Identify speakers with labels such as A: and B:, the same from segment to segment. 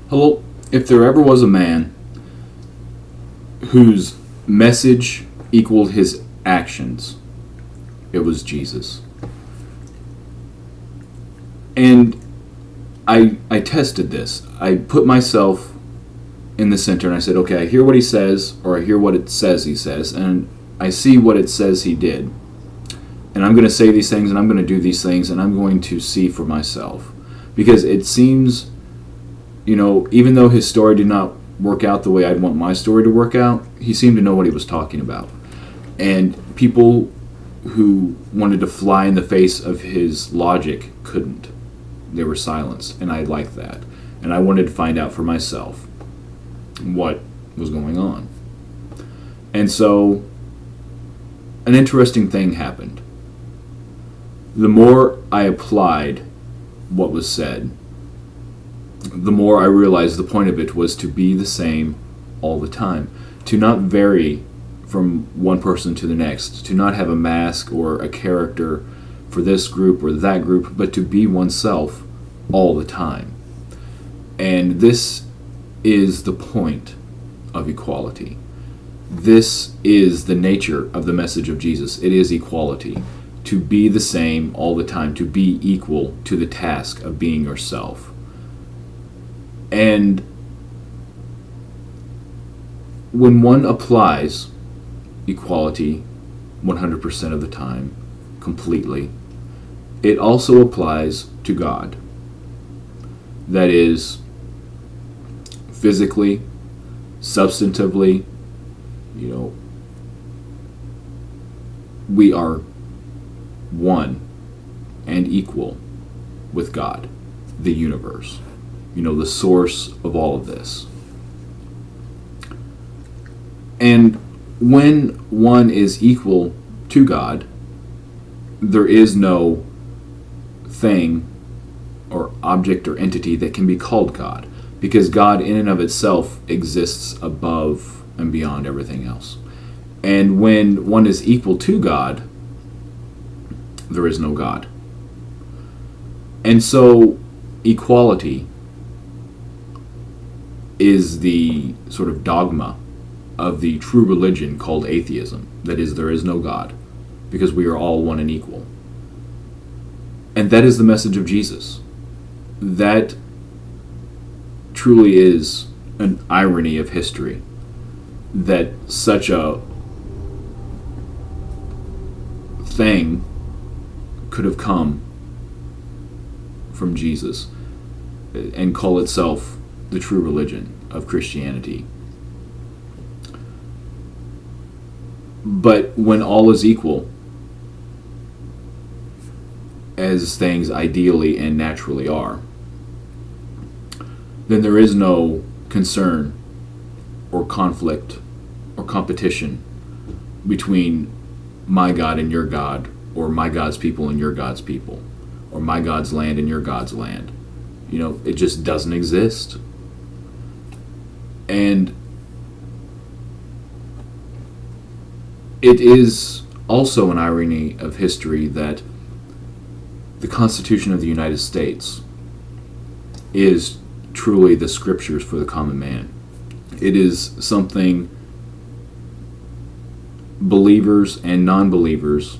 A: Hello. If there ever was a man whose message equaled his actions, it was Jesus. And I tested this. I put myself in the center and I said, okay, I hear what he says, or I hear what it says he says, and I see what it says he did. And I'm going to say these things, and I'm going to do these things, and I'm going to see for myself. Because it seems, even though his story did not work out the way I'd want my story to work out, he seemed to know what he was talking about. And people who wanted to fly in the face of his logic couldn't. They were silenced, and I liked that. And I wanted to find out for myself what was going on. And so, an interesting thing happened. The more I applied what was said, the more I realized the point of it was to be the same all the time. To not vary from one person to the next. To not have a mask or a character for this group or that group, but to be oneself all the time. And this is the point of equality. This is the nature of the message of Jesus. It is equality. To be the same all the time. To be equal to the task of being yourself. And when one applies equality 100% of the time, completely, it also applies to God. That is, physically, substantively, we are one and equal with God, the universe, the source of all of this. And when one is equal to God, there is no thing or object or entity that can be called God, because God in and of itself exists above and beyond everything else. And when one is equal to God, there is no God. And so equality is the sort of dogma of the true religion called atheism. That is, there is no God, because we are all one and equal. And that is the message of Jesus. That truly is an irony of history, that such a thing could have come from Jesus and call itself the true religion of Christianity. But when all is equal, as things ideally and naturally are, then there is no concern or conflict or competition between my God and your God, or my God's people and your God's people, or my God's land and your God's land. It just doesn't exist. And it is also an irony of history that the Constitution of the United States is truly the scriptures for the common man. It is something believers and non-believers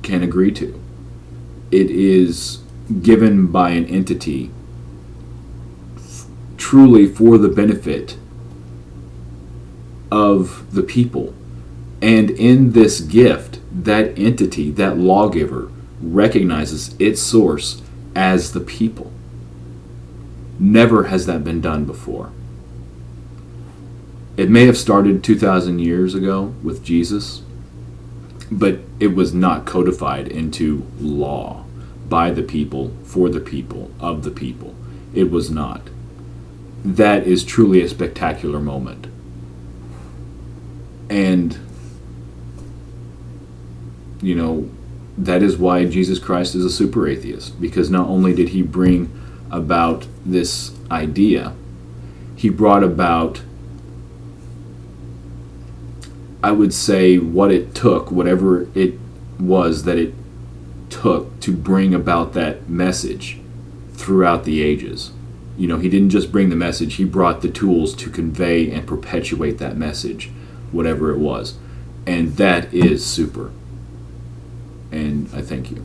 A: can agree to. It is given by an entity truly for the benefit of the people. And in this gift, that entity, that lawgiver, recognizes its source as the people. Never has that been done before. It may have started 2,000 years ago with Jesus, but it was not codified into law by the people, for the people, of the people. It was not. That is truly a spectacular moment. And, that is why Jesus Christ is a super atheist, because not only did he bring about this idea, he brought about, I would say, what it took, whatever it was that it took to bring about that message throughout the ages. he didn't just bring the message, he brought the tools to convey and perpetuate that message, whatever it was. And that is super. And I thank you.